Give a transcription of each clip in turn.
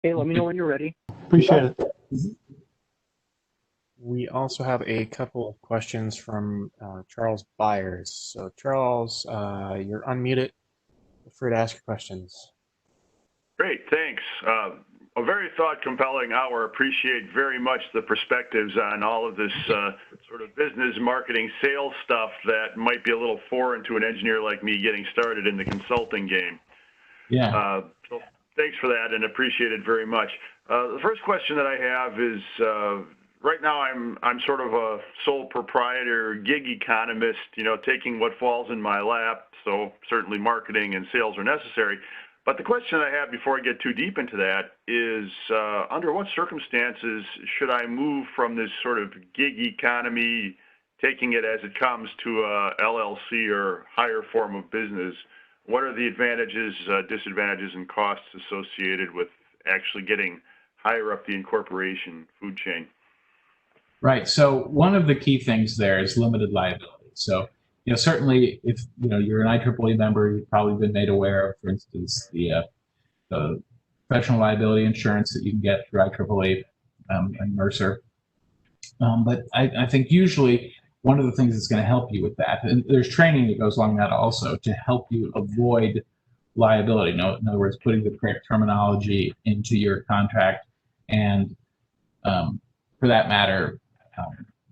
Hey, let me know when you're ready. Appreciate it. We also have a couple of questions from Charles Byers. So Charles, you're unmuted. Feel free to ask your questions. Great, thanks. A very thought-compelling hour. Appreciate very much the perspectives on all of this sort of business, marketing, sales stuff that might be a little foreign to an engineer like me getting started in the consulting game. Yeah. So thanks for that and appreciate it very much. The first question that I have is, right now I'm sort of a sole proprietor, gig economist, taking what falls in my lap. So certainly marketing and sales are necessary. But the question I have before I get too deep into that is, under what circumstances should I move from this sort of gig economy, taking it as it comes, to a LLC or higher form of business? What are the advantages, disadvantages, and costs associated with actually getting higher up the incorporation food chain? Right. So one of the key things there is limited liability. So, certainly if, you're an IEEE member, you've probably been made aware of, for instance, the professional liability insurance that you can get through IEEE and Mercer. But I think usually one of the things that's going to help you with that, and there's training that goes along that also to help you avoid liability. In other words, putting the correct terminology into your contract and, for that matter,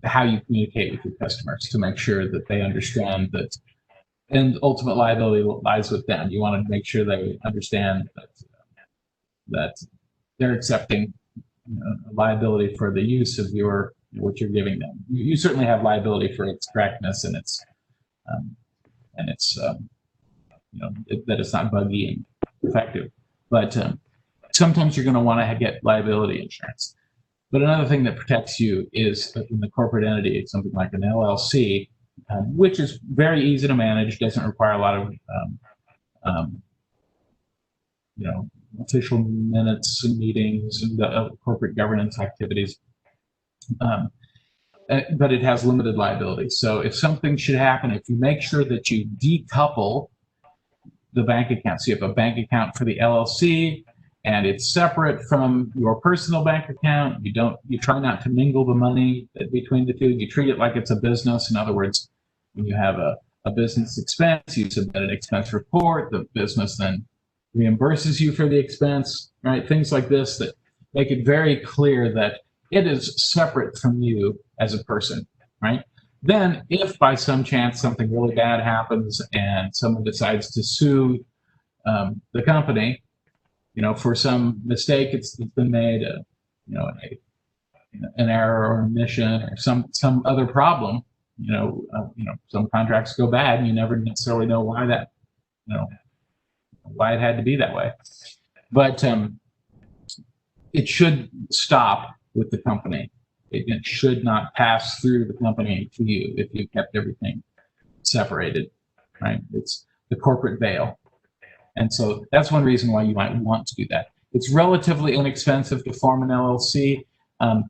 how you communicate with your customers to make sure that they understand that, and ultimate liability lies with them. You want to make sure they understand that they're accepting liability for the use of what you're giving them. You certainly have liability for its correctness and its that it's not buggy and effective. But sometimes you're going to want to get liability insurance. But another thing that protects you is in the corporate entity, something like an LLC, which is very easy to manage, doesn't require a lot of official minutes and meetings and corporate governance activities. But it has limited liability. So if something should happen, if you make sure that you decouple the bank account, so you have a bank account for the LLC, and it's separate from your personal bank account. You try not to mingle the money between the two. You treat it like it's a business. In other words, when you have a business expense, you submit an expense report. The business then reimburses you for the expense, right? Things like this that make it very clear that it is separate from you as a person, right? Then if by some chance something really bad happens and someone decides to sue the company, for some mistake it's been made, an error or omission or some other problem, some contracts go bad and you never necessarily know why why it had to be that way. But it should stop with the company. It should not pass through the company to you if you kept everything separated, right? It's the corporate veil. And so that's one reason why you might want to do that. It's relatively inexpensive to form an LLC.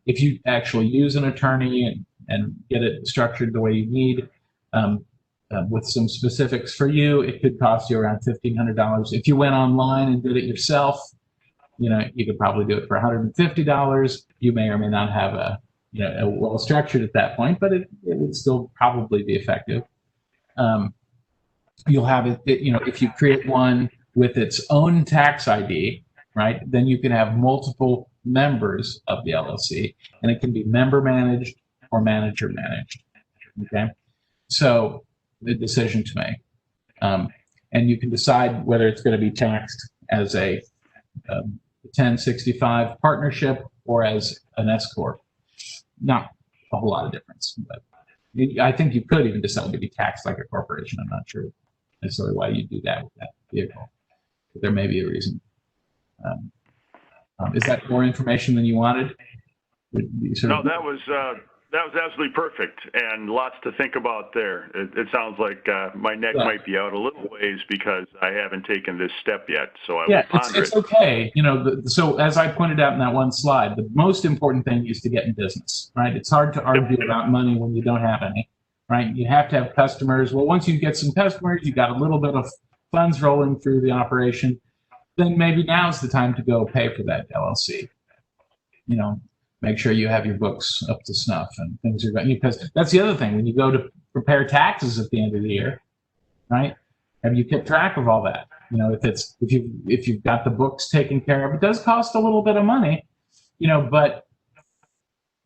If you actually use an attorney and get it structured the way you need, with some specifics for you, it could cost you around $1,500. If you went online and did it yourself, you could probably do it for $150. You may or may not have a well structured at that point, but it would still probably be effective. You'll have it, if you create one with its own tax ID, right, then you can have multiple members of the LLC, and it can be member managed or manager managed, okay? So the decision to make. And you can decide whether it's going to be taxed as a 1065 partnership or as an S Corp. Not a whole lot of difference, but I think you could even decide to be taxed like a corporation. I'm not sure necessarily why you do that with that vehicle, but there may be a reason. Is that more information than you wanted? No, that was absolutely perfect, and lots to think about there. It sounds like my neck might be out a little ways because I haven't taken this step yet, so I will ponder it. It's okay. So as I pointed out in that one slide, the most important thing is to get in business, right? It's hard to argue about money when you don't have any, right? You have to have customers. Well, once you get some customers, you got a little bit of funds rolling through the operation. then maybe now's the time to go pay for that LLC. You know, make sure you have your books up to snuff and things are going, because that's the other thing. When you go to prepare taxes at the end of the year, right? Have you kept track of all that? You know, if you've got the books taken care of, it does cost a little bit of money, you know, but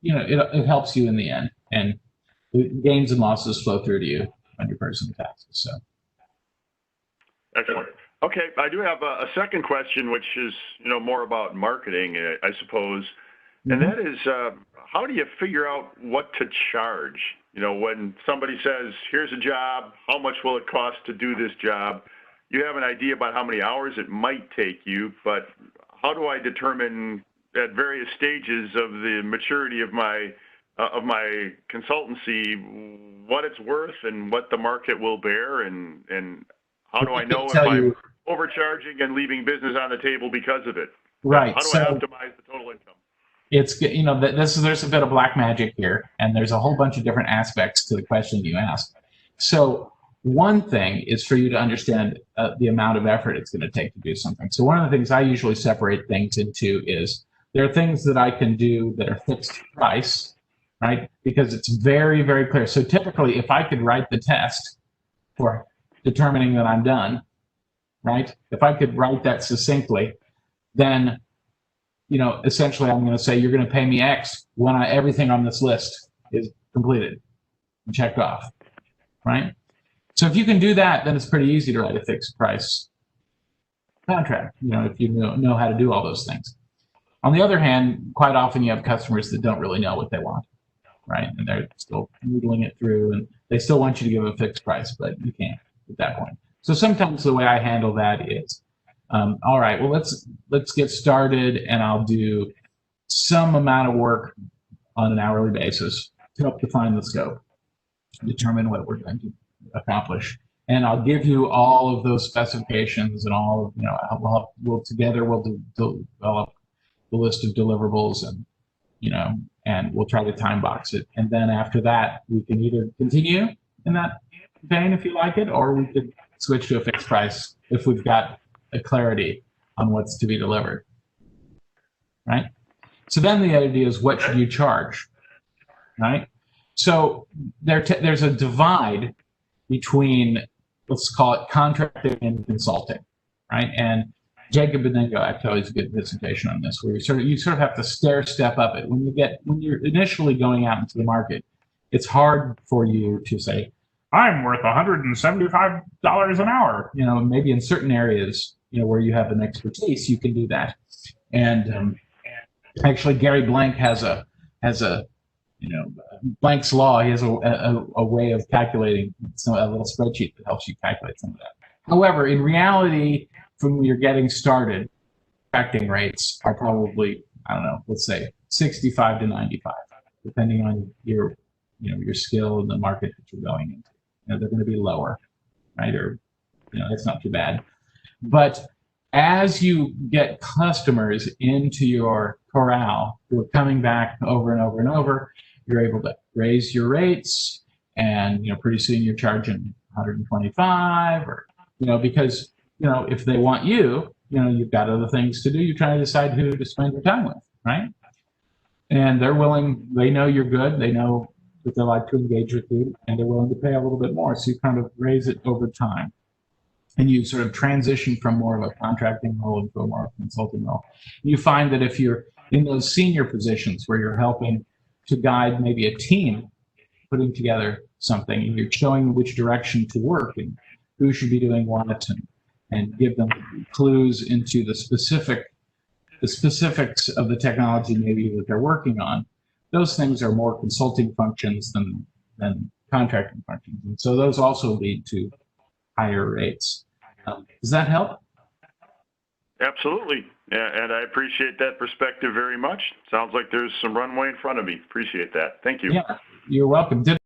you know, it helps you in the end, and the gains and losses flow through to you on your personal taxes. So. Excellent. Okay, I do have a second question, which is, you know, more about marketing, I suppose, and that is, how do you figure out what to charge? You know, when somebody says, here's a job, how much will it cost to do this job? You have an idea about how many hours it might take you, but how do I determine at various stages of the maturity of my consultancy what it's worth and what the market will bear, and how do I know if I'm overcharging and leaving business on the table because of it? Right. How do I optimize the total income? It's, you know, there's a bit of black magic here, and there's a whole bunch of different aspects to the question you asked. So one thing is for you to understand the amount of effort it's going to take to do something. So one of the things I usually separate things into is there are things that I can do that are fixed price, right? Because it's very, very clear. So typically, if I could write the test for determining that I'm done, right? If I could write that succinctly, then, you know, essentially I'm going to say, you're going to pay me X when everything on this list is completed and checked off, right? So if you can do that, then it's pretty easy to write a fixed price contract, you know, if you know how to do all those things. On the other hand, quite often you have customers that don't really know what they want, right? And they're still noodling it through, and they still want you to give a fixed price, but you can't at that point. So sometimes the way I handle that is, all right, well, let's get started, and I'll do some amount of work on an hourly basis to help define the scope, determine what we're going to accomplish. And I'll give you all of those specifications and all of, you know, we'll develop the list of deliverables, and, you know, and we'll try to time box it. And then after that, we can either continue in that vein if you like it, or we could switch to a fixed price if we've got a clarity on what's to be delivered, right? So then the idea is, what should you charge, right? So there's a divide between, let's call it contracting and consulting, right? And Jacob Benengo actually always a good presentation on this, where you sort of have to step up it. When you're initially going out into the market, it's hard for you to say, I'm worth $175 an hour. You know, maybe in certain areas, you know, where you have an expertise, you can do that. And actually, Gary Blank has a you know, Blank's law. He has a way of calculating a little spreadsheet that helps you calculate some of that. However, in reality, from when you're getting started, contracting rates are probably, I don't know, let's say 65 to 95, depending on your skill and the market that you're going into. You know, they're going to be lower, right? Or, you know, that's not too bad. But as you get customers into your corral who are coming back over and over and over, you're able to raise your rates, and, you know, pretty soon you're charging 125, or, you know, because, you know, if they want you, you know, you've got other things to do. You're trying to decide who to spend your time with, right? And they're willing, they know you're good. They know that they like to engage with you, and they're willing to pay a little bit more. So you kind of raise it over time. And you sort of transition from more of a contracting role into a more consulting role. You find that if you're in those senior positions where you're helping to guide maybe a team putting together something, and you're showing which direction to work and who should be doing what, and give them clues into the specifics of the technology maybe that they're working on, those things are more consulting functions than contracting functions. And so those also lead to higher rates. Does that help? Absolutely. Yeah, and I appreciate that perspective very much. Sounds like there's some runway in front of me. Appreciate that. Thank you. Yeah, you're welcome.